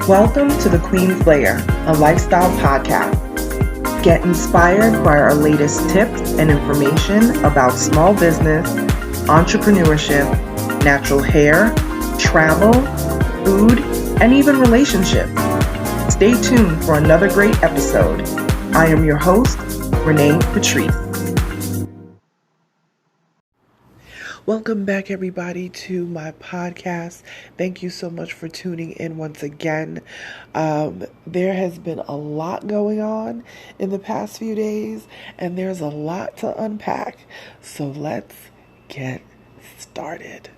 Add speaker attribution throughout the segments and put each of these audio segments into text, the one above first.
Speaker 1: Welcome to The Queen's Lair, a lifestyle podcast. Get inspired by our latest tips and information about small business, entrepreneurship, natural hair, travel, food, and even relationships. Stay tuned for another great episode. I am your host, Renee Patrice. Welcome back, everybody, to my podcast. Thank you so much for tuning in once again. There has been a lot going on in the past few days, and there's a lot to unpack. So let's get started.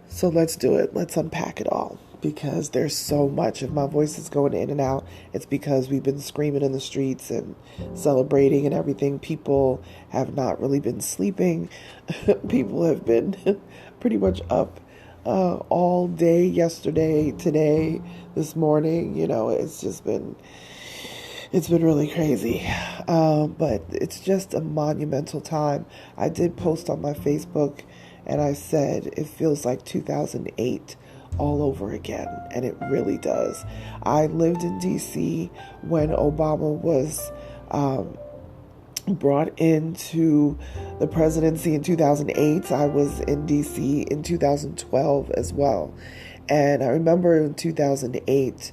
Speaker 1: So let's do it. Let's unpack it all because there's so much. If my voice is going in and out, it's because we've been screaming in the streets and celebrating and everything. People have not really been sleeping. People have been pretty much up all day yesterday, today, this morning. You know, it's been really crazy. But it's just a monumental time. I did post on my Facebook and I said, it feels like 2008 all over again. And it really does. I lived in D.C. when Obama was brought into the presidency in 2008. I was in D.C. in 2012 as well. And I remember in 2008,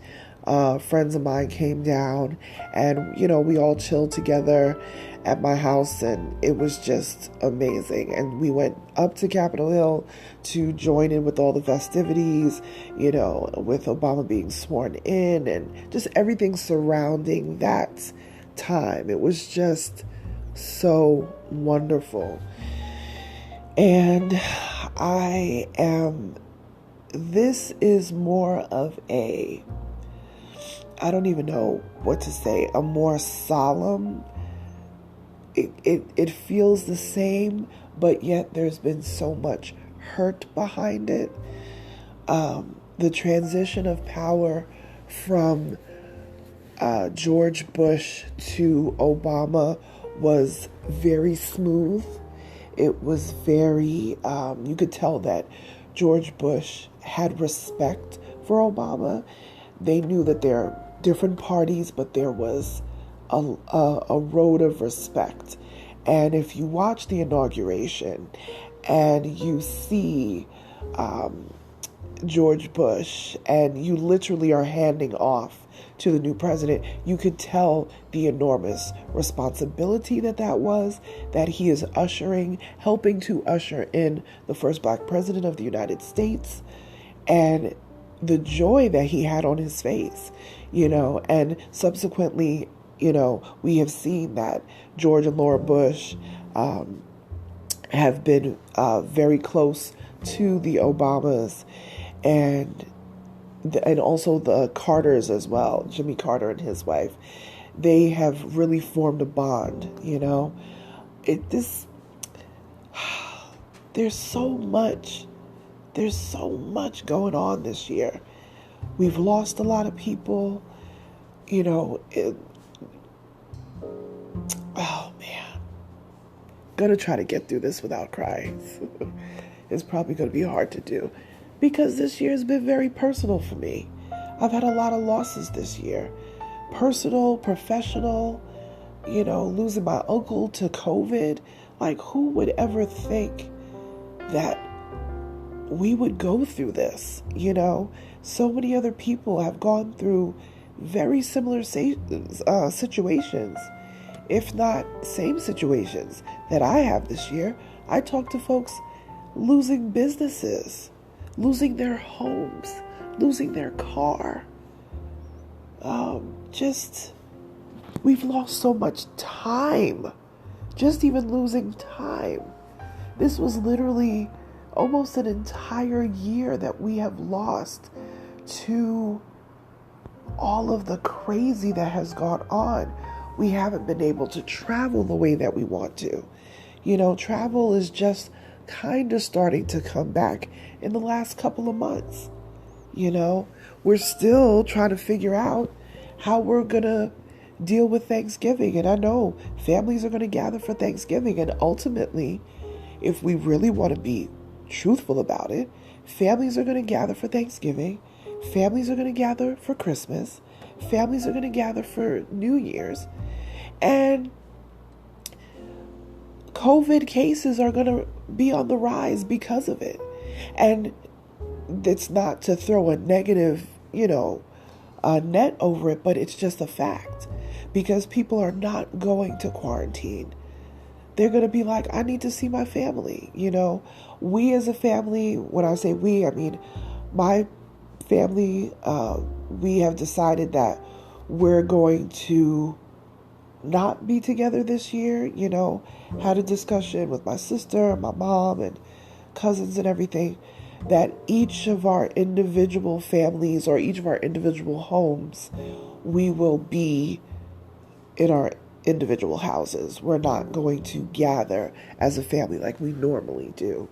Speaker 1: friends of mine came down and, you know, we all chilled together at my house, and it was just amazing. And we went up to Capitol Hill to join in with all the festivities, you know, with Obama being sworn in and just everything surrounding that time. It was just so wonderful. And this is more of I don't even know what to say, a more solemn. It feels the same, but yet there's been so much hurt behind it. The transition of power from George Bush to Obama was very smooth. It was very, you could tell that George Bush had respect for Obama. They knew that there are different parties, but there was a road of respect. And if you watch the inauguration and you see George Bush and you literally are handing off to the new president, you could tell the enormous responsibility that was, that he is helping to usher in the first Black president of the United States, and the joy that he had on his face, you know. And subsequently, you know, we have seen that George and Laura Bush have been very close to the Obamas, and also the Carters as well, Jimmy Carter and his wife. They have really formed a bond, you know. There's so much going on this year. We've lost a lot of people, you know. Oh man, gonna try to get through this without crying. It's probably gonna be hard to do because this year has been very personal for me. I've had a lot of losses this year, personal, professional, you know, losing my uncle to COVID. Like, who would ever think that we would go through this? You know, so many other people have gone through very similar situations, if not same situations that I have this year. I talk to folks losing businesses, losing their homes, losing their car. We've lost so much time, just even losing time. This was literally almost an entire year that we have lost to all of the crazy that has gone on. We haven't been able to travel the way that we want to. You know, travel is just kind of starting to come back in the last couple of months. You know, we're still trying to figure out how we're going to deal with Thanksgiving. And I know families are going to gather for Thanksgiving. And ultimately, if we really want to be truthful about it, families are going to gather for Thanksgiving. Families are going to gather for Christmas. Families are going to gather for New Year's. And COVID cases are going to be on the rise because of it. And it's not to throw a negative, net over it, but it's just a fact. Because people are not going to quarantine. They're going to be like, I need to see my family. We as a family, when I say we, I mean my family, we have decided that we're going to not be together this year. Had a discussion with my sister, my mom, and cousins and everything, that each of our individual families or each of our individual homes, we will be in our individual houses. We're not going to gather as a family like we normally do.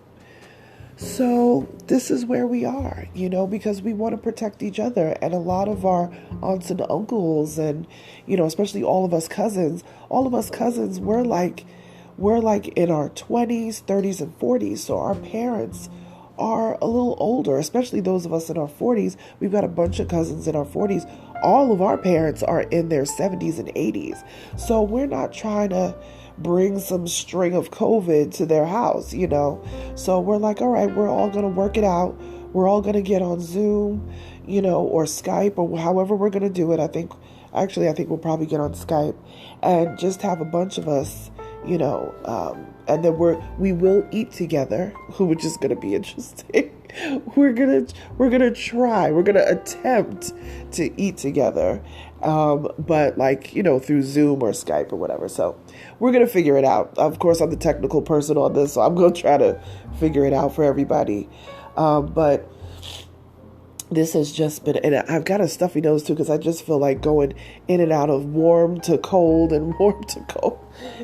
Speaker 1: So this is where we are, because we want to protect each other. And a lot of our aunts and uncles and, especially all of us cousins, we're like in our 20s, 30s, and 40s. So our parents are a little older, especially those of us in our 40s. We've got a bunch of cousins in our 40s. All of our parents are in their 70s and 80s. So we're not trying to bring some string of COVID to their house, So we're like, all right, we're all going to work it out. We're all going to get on Zoom, or Skype, or however we're going to do it. I think we'll probably get on Skype and just have a bunch of us, and then we will eat together, which is going to be interesting. We're going to attempt to eat together. But through Zoom or Skype or whatever. So we're going to figure it out. Of course, I'm the technical person on this, so I'm going to try to figure it out for everybody. But this has just been, and I've got a stuffy nose too, because I just feel like going in and out of warm to cold and warm to cold.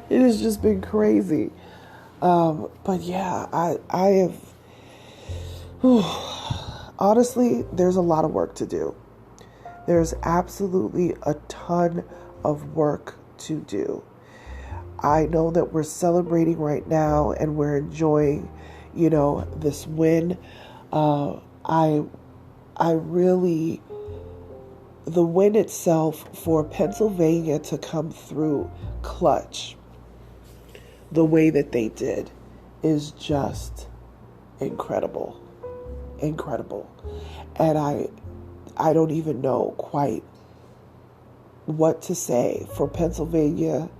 Speaker 1: It has just been crazy. But yeah, I have, honestly, there's a lot of work to do. There's absolutely a ton of work to do. I know that we're celebrating right now and we're enjoying, this win. I really, the win itself for Pennsylvania to come through clutch the way that they did is just incredible. And I don't even know quite what to say for Pennsylvania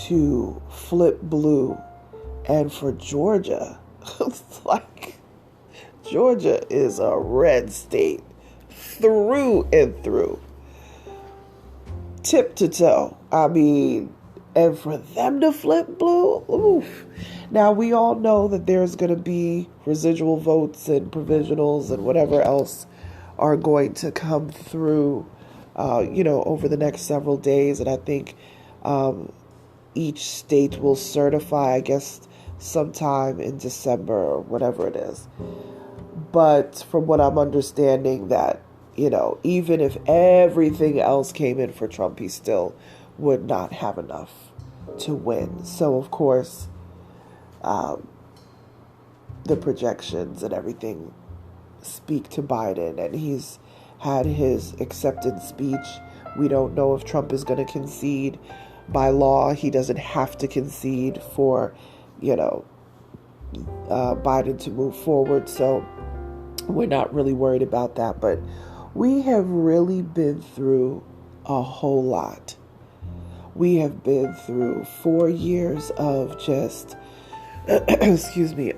Speaker 1: to flip blue, and for Georgia. It's like Georgia is a red state through and through, tip to toe. I mean, and for them to flip blue, oof. Now, we all know that there's going to be residual votes and provisionals and whatever else are going to come through, over the next several days. And I think each state will certify, I guess, sometime in December or whatever it is. But from what I'm understanding, that, even if everything else came in for Trump, he still would not have enough to win. So, of course, the projections and everything speak to Biden, and he's had his acceptance speech. We don't know if Trump is going to concede. By law, he doesn't have to concede for, Biden to move forward. So we're not really worried about that. But we have really been through a whole lot. We have been through 4 years of just,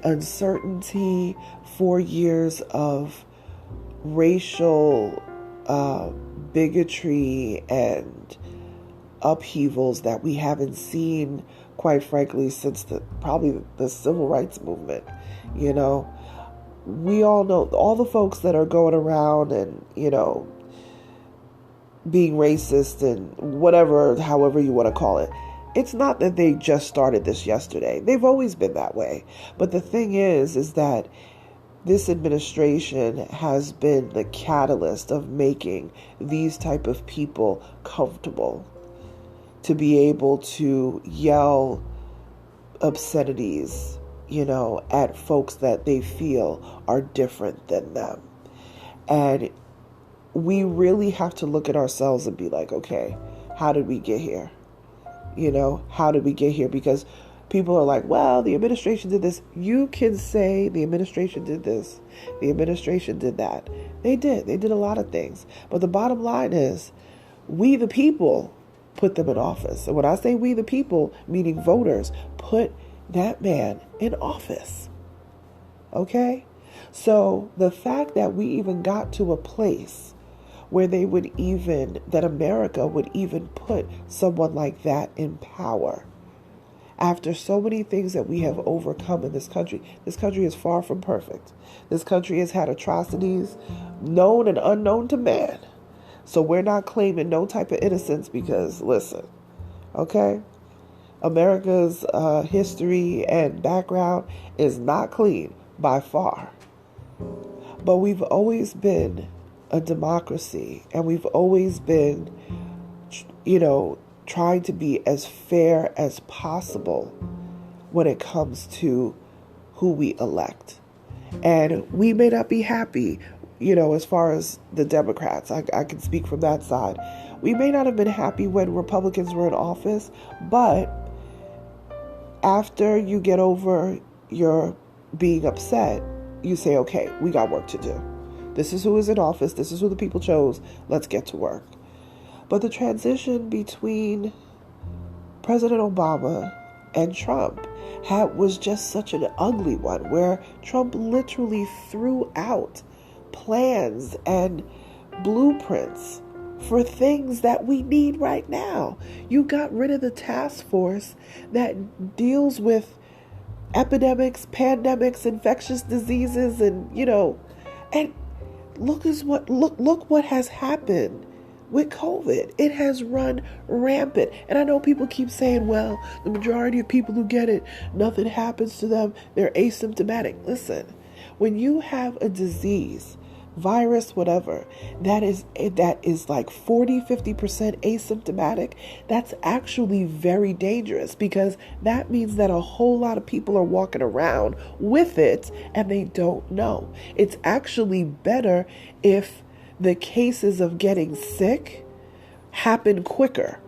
Speaker 1: uncertainty, 4 years of racial bigotry and upheavals that we haven't seen, quite frankly, since probably the civil rights movement. We all know all the folks that are going around and, being racist and whatever, however you want to call it. It's not that they just started this yesterday. They've always been that way. But the thing is that this administration has been the catalyst of making these type of people comfortable to be able to yell obscenities, at folks that they feel are different than them. And we really have to look at ourselves and be like, okay, how did we get here? How did we get here? Because people are like, well, the administration did this. You can say the administration did this. The administration did that. They did. They did a lot of things. But the bottom line is, we the people put them in office. And when I say we the people, meaning voters, put that man in office. Okay? So the fact that we even got to a place where that America would even put someone like that in power, after so many things that we have overcome in this country is far from perfect. This country has had atrocities known and unknown to man. So we're not claiming no type of innocence because, listen, okay? America's history and background is not clean by far. But we've always been a democracy, and we've always been, trying to be as fair as possible when it comes to who we elect. And we may not be happy, as far as the Democrats. I can speak from that side. We may not have been happy when Republicans were in office, but after you get over your being upset, you say, okay, we got work to do. This is who is in office. This is who the people chose. Let's get to work. But the transition between President Obama and Trump was just such an ugly one, where Trump literally threw out plans and blueprints for things that we need right now. You got rid of the task force that deals with epidemics, pandemics, infectious diseases, and look what has happened with COVID. It has run rampant. And I know people keep saying, well, the majority of people who get it, nothing happens to them. They're asymptomatic. Listen, when you have a disease, virus, whatever, that is like 40-50% asymptomatic, that's actually very dangerous, because that means that a whole lot of people are walking around with it and they don't know. It's actually better if the cases of getting sick happen quicker,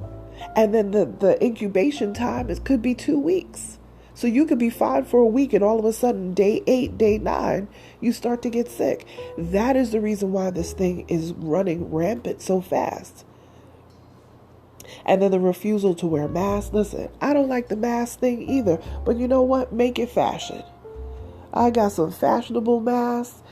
Speaker 1: and then the incubation time could be 2 weeks. So you could be fine for a week, and all of a sudden, day 8, day 9, you start to get sick. That is the reason why this thing is running rampant so fast. And then the refusal to wear masks. Listen, I don't like the mask thing either, but you know what? Make it fashion. I got some fashionable masks,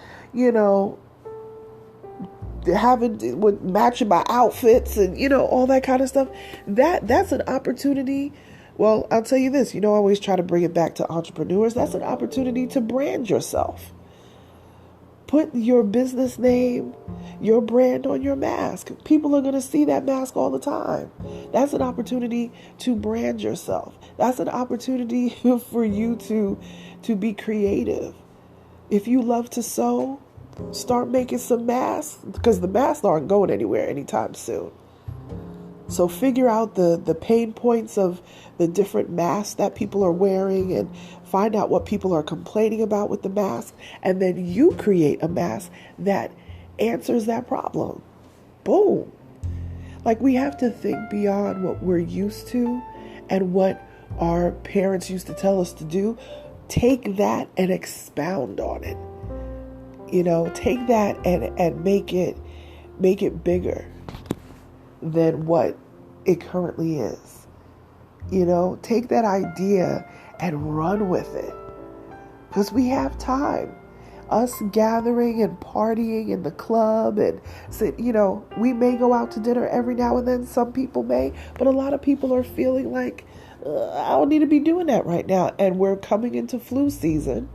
Speaker 1: matching my outfits and, all that kind of stuff. That's an opportunity. Well, I'll tell you this, I always try to bring it back to entrepreneurs. That's an opportunity to brand yourself. Put your business name, your brand on your mask. People are going to see that mask all the time. That's an opportunity to brand yourself. That's an opportunity for you to be creative. If you love to sew, start making some masks, because the masks aren't going anywhere anytime soon. So figure out the pain points of the different masks that people are wearing, and find out what people are complaining about with the mask. And then you create a mask that answers that problem. Boom. Like, we have to think beyond what we're used to and what our parents used to tell us to do. Take that and expound on it. Take that and make it bigger than what it currently is. Take that idea and run with it, because we have time. Us gathering and partying in the club and we may go out to dinner every now and then. Some people may, but a lot of people are feeling like, I don't need to be doing that right now. And we're coming into flu season.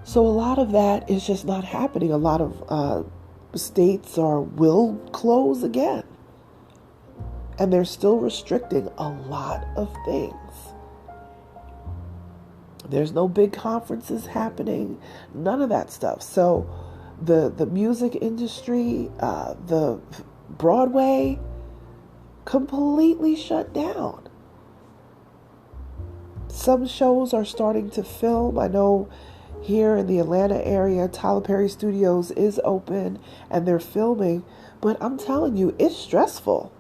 Speaker 1: So a lot of that is just not happening. A lot of states will close again. And they're still restricting a lot of things. There's no big conferences happening, none of that stuff. So the music industry, the Broadway, completely shut down. Some shows are starting to film. I know here in the Atlanta area, Tyler Perry Studios is open and they're filming, but I'm telling you, it's stressful.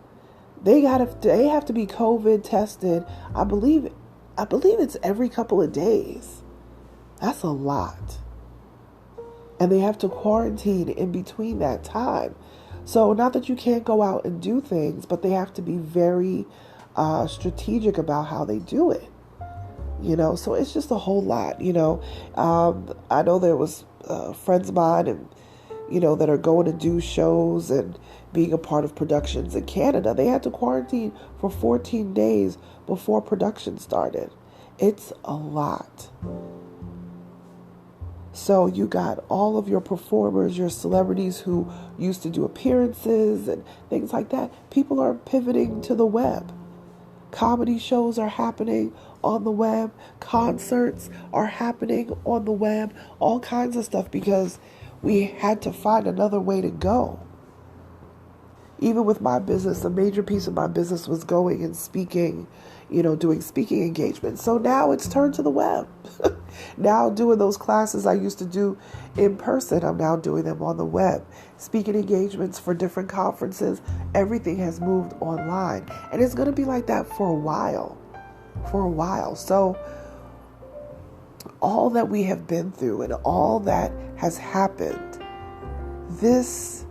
Speaker 1: They have to be COVID tested. I believe it's every couple of days. That's a lot. And they have to quarantine in between that time. So not that you can't go out and do things, but they have to be very strategic about how they do it. So it's just a whole lot. I know there was friends of mine and that are going to do shows and being a part of productions in Canada. They had to quarantine for 14 days before production started. It's a lot. So you got all of your performers, your celebrities who used to do appearances and things like that. People are pivoting to the web. Comedy shows are happening on the web. Concerts are happening on the web. All kinds of stuff because we had to find another way to go. Even with my business, a major piece of my business was going and speaking, doing speaking engagements. So now it's turned to the web. Now doing those classes I used to do in person, I'm now doing them on the web. Speaking engagements for different conferences, everything has moved online. And it's going to be like that for a while. So all that we have been through and all that has happened, this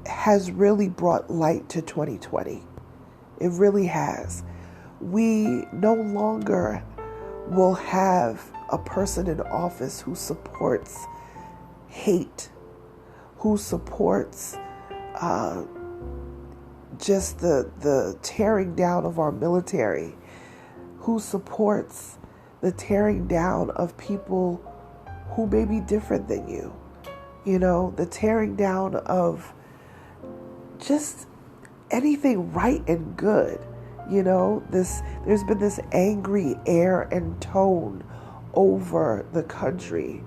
Speaker 1: has really brought light to 2020. It really has. We no longer will have a person in office who supports hate, who supports just the tearing down of our military, who supports the tearing down of people who may be different than you. The tearing down of just anything right and good. There's been this angry air and tone over the country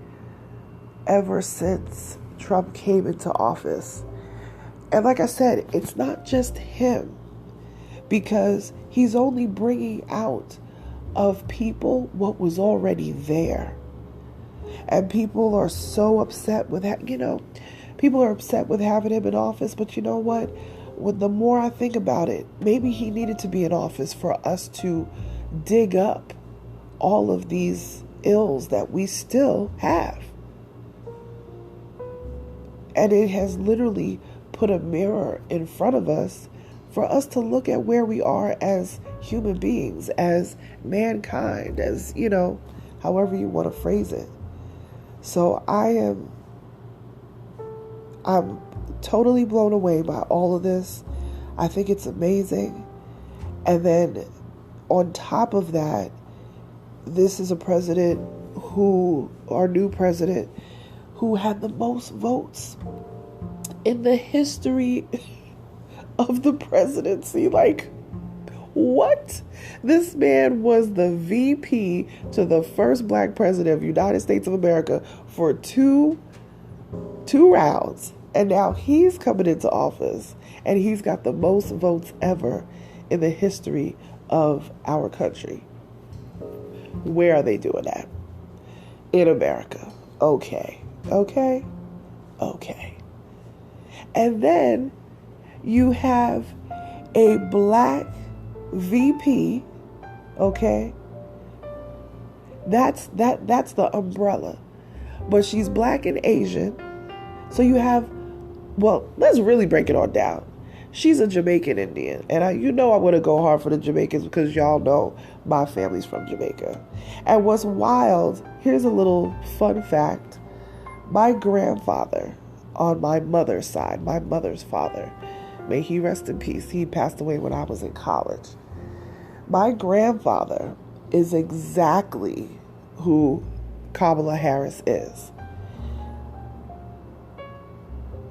Speaker 1: ever since Trump came into office. And like I said, it's not just him, because he's only bringing out of people what was already there. And people are so upset with that, people are upset with having him in office, but you know what? The more I think about it, maybe he needed to be in office for us to dig up all of these ills that we still have. And it has literally put a mirror in front of us for us to look at where we are as human beings, as mankind, as, however you want to phrase it. So I'm totally blown away by all of this. I think it's amazing. And then on top of that, this is a president our new president, who had the most votes in the history of the presidency. Like, what? This man was the VP to the first black president of the United States of America for two rounds. And now he's coming into office and he's got the most votes ever in the history of our country. Where are they doing that? In America. Okay. And then you have a black VP, okay? That's the umbrella. But she's black and Asian. So you have, let's really break it all down. She's a Jamaican Indian. And I want to go hard for the Jamaicans because y'all know my family's from Jamaica. And what's wild, here's a little fun fact. My grandfather on my mother's side, my mother's father, may he rest in peace. He passed away when I was in college. My grandfather is exactly who Kamala Harris is.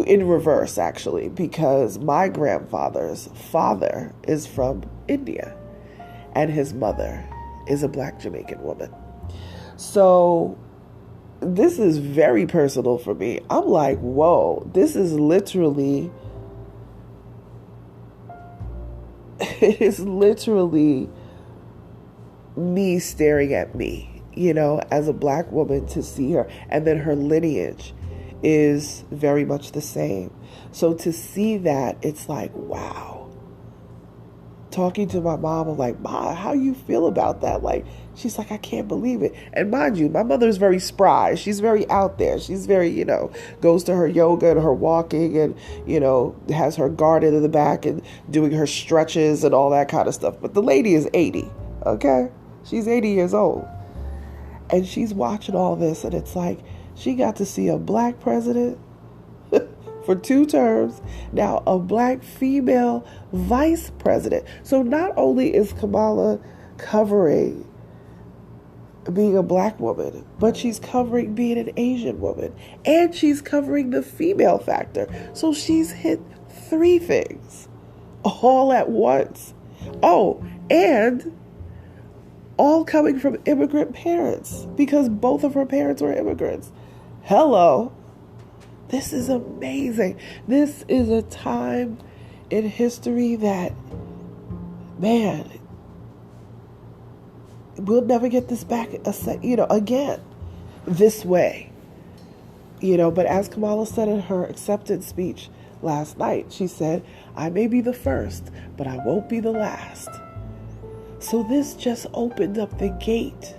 Speaker 1: In reverse, actually, because my grandfather's father is from India and his mother is a Black Jamaican woman. So this is very personal for me. I'm like, whoa, this is literally, it is literally me staring at me, as a Black woman, to see her. And then her lineage is very much the same. So to see that, it's like, wow. Talking to my mom, I'm like, Ma, how you feel about that? Like, she's like, I can't believe it. And mind you, my mother's very spry. She's very out there. She's very, goes to her yoga and her walking and, has her garden in the back and doing her stretches and all that kind of stuff. But the lady is 80, okay? She's 80 years old. And she's watching all this, and it's like, she got to see a Black president for 2 terms. Now, a Black female vice president. So not only is Kamala covering being a Black woman, but she's covering being an Asian woman. And she's covering the female factor. So she's hit 3 things all at once. Oh, and all coming from immigrant parents, because both of her parents were immigrants. Hello. This is amazing. This is a time in history that, man, we'll never get this back, again, this way. But as Kamala said in her acceptance speech last night, she said, I may be the first, but I won't be the last. So this just opened up the gate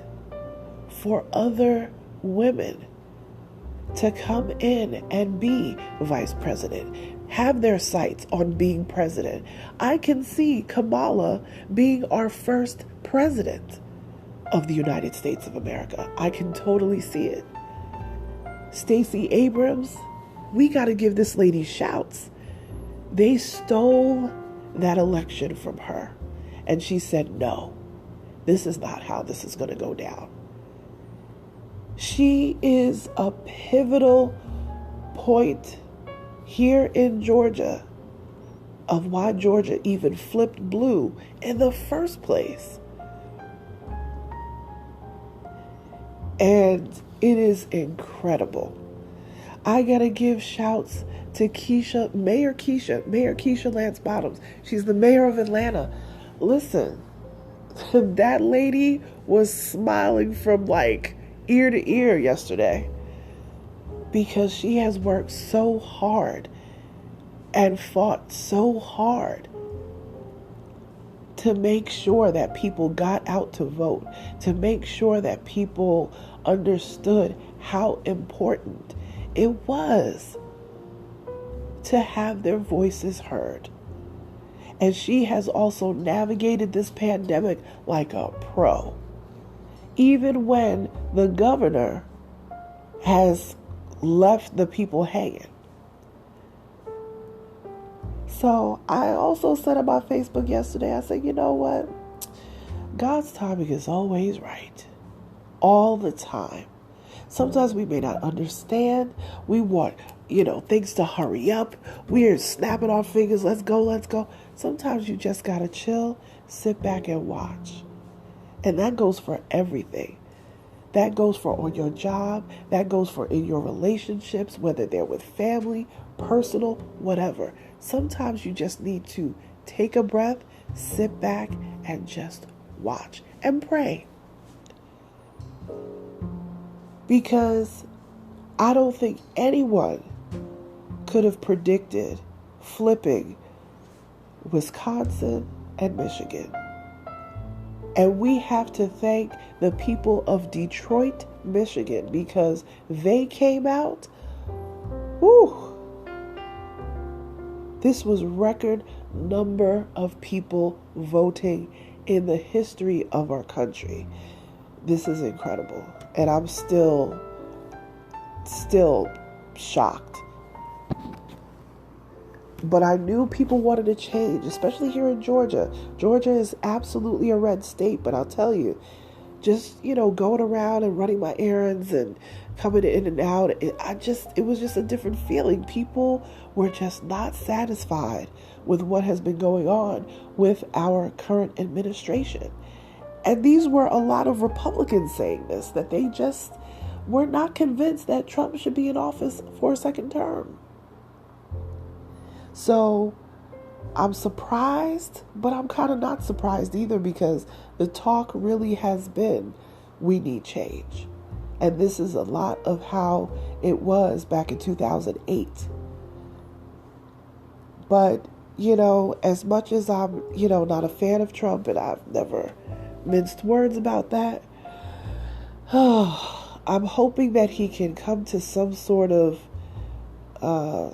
Speaker 1: for other women to come in and be vice president, have their sights on being president. I can see Kamala being our first president of the United States of America. I can totally see it. Stacey Abrams, we got to give this lady shouts. They stole that election from her. And she said, no, this is not how this is going to go down. She is a pivotal point here in Georgia of why Georgia even flipped blue in the first place. And it is incredible. I got to give shouts to Mayor Keisha Lance Bottoms. She's the mayor of Atlanta. Listen, that lady was smiling from like ear to ear yesterday because she has worked so hard and fought so hard to make sure that people got out to vote, to make sure that people understood how important it was to have their voices heard. And she has also navigated this pandemic like a pro. Even when the governor has left the people hanging. So I also said on my Facebook yesterday, I said, you know what? God's timing is always right. All the time. Sometimes we may not understand. We want, things to hurry up. We're snapping our fingers. Let's go, let's go. Sometimes you just got to chill, sit back and watch. And that goes for everything. That goes for on your job. That goes for in your relationships, whether they're with family, personal, whatever. Sometimes you just need to take a breath, sit back, and just watch and pray. Because I don't think anyone could have predicted flipping Wisconsin and Michigan. And we have to thank the people of Detroit, Michigan, because they came out. Whew, this was record number of people voting in the history of our country. This is incredible. And I'm still shocked. But I knew people wanted to change, especially here in Georgia. Georgia is absolutely a red state, but I'll tell you, just, going around and running my errands and coming in and out, it was just a different feeling. People were just not satisfied with what has been going on with our current administration. And these were a lot of Republicans saying this, that they just were not convinced that Trump should be in office for a second term. So I'm surprised, but I'm kind of not surprised either, because the talk really has been, we need change. And this is a lot of how it was back in 2008. But, as much as I'm, not a fan of Trump, and I've never minced words about that, I'm hoping that he can come to some sort of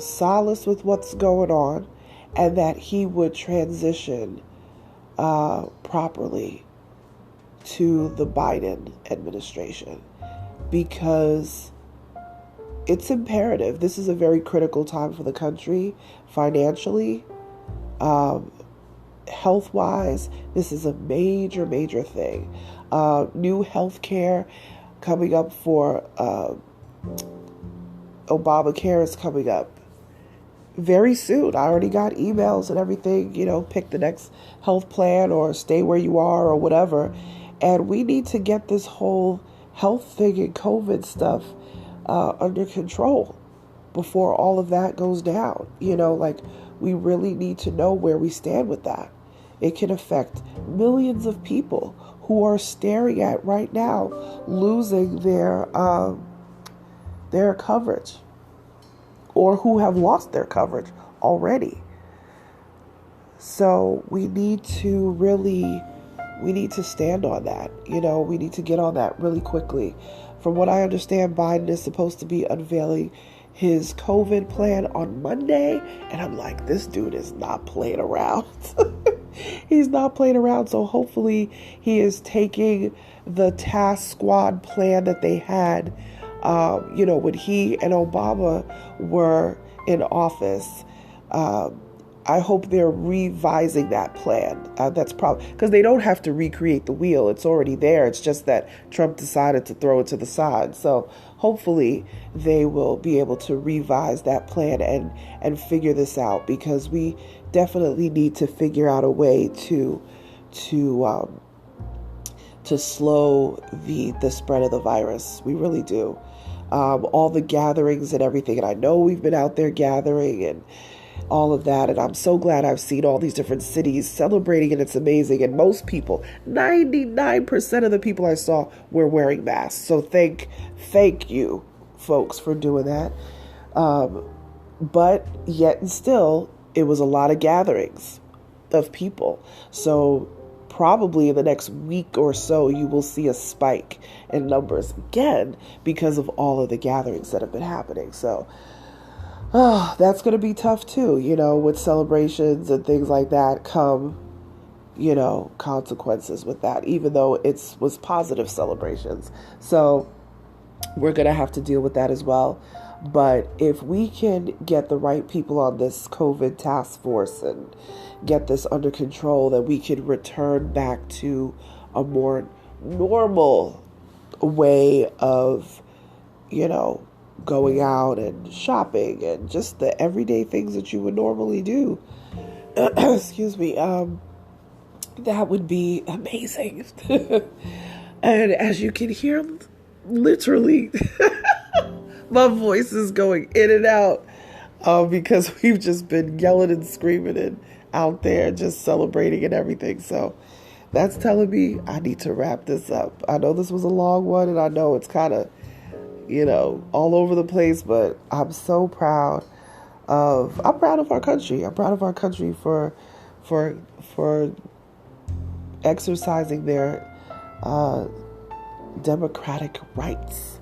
Speaker 1: solace with what's going on, and that he would transition properly to the Biden administration, because it's imperative. This is a very critical time for the country, financially, health-wise. This is a major, major thing. New health care coming up for Obamacare is coming up very soon. I already got emails and everything, pick the next health plan or stay where you are or whatever. And we need to get this whole health thing and COVID stuff under control before all of that goes down. We really need to know where we stand with that. It can affect millions of people who are staring at right now losing their coverage, or who have lost their coverage already. So we need to stand on that. We need to get on that really quickly. From what I understand, Biden is supposed to be unveiling his COVID plan on Monday. And I'm like, this dude is not playing around. He's not playing around. So hopefully he is taking the task squad plan that they had, when he and Obama were in office. I hope they're revising that plan. That's probably because they don't have to recreate the wheel. It's already there. It's just that Trump decided to throw it to the side. So hopefully they will be able to revise that plan and figure this out, because we definitely need to figure out a way to slow the spread of the virus. We really do. All the gatherings and everything. And I know we've been out there gathering and all of that. And I'm so glad I've seen all these different cities celebrating, and it's amazing. And most people, 99% of the people I saw were wearing masks. So thank you, folks, for doing that. But yet and still, it was a lot of gatherings of people. So probably in the next week or so, you will see a spike in numbers again because of all of the gatherings that have been happening. So that's going to be tough too, with celebrations and things like that come, consequences with that, even though it was positive celebrations. So we're going to have to deal with that as well. But if we can get the right people on this COVID task force and get this under control, then we can return back to a more normal way of, going out and shopping and just the everyday things that you would normally do. Excuse me. That would be amazing. And as you can hear, literally, my voice is going in and out because we've just been yelling and screaming and out there just celebrating and everything. So that's telling me I need to wrap this up. I know this was a long one, and I know it's kind of, all over the place, but I'm so proud of our country. I'm proud of our country for exercising their democratic rights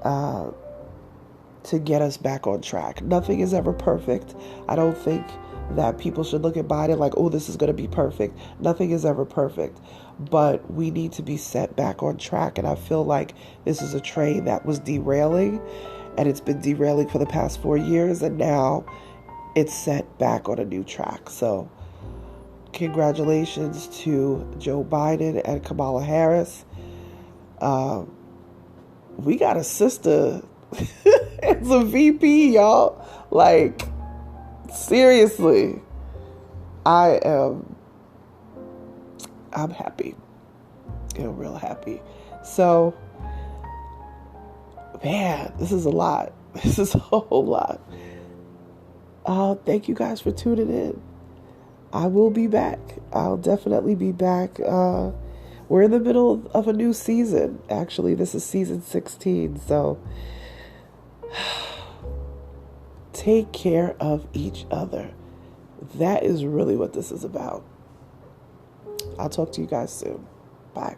Speaker 1: to get us back on track. Nothing is ever perfect. I don't think that people should look at Biden like, oh, this is going to be perfect. Nothing is ever perfect. But we need to be set back on track. And I feel like this is a train that was derailing, and it's been derailing for the past 4 years. And now it's set back on a new track. So congratulations to Joe Biden and Kamala Harris. We got a sister as a VP, y'all. Like, seriously, I'm happy. feel real happy. So, man, this is a lot. This is a whole lot. Thank you guys for tuning in. I will be back. I'll definitely be back. We're in the middle of a new season. Actually, this is season 16. So take care of each other. That is really what this is about. I'll talk to you guys soon. Bye.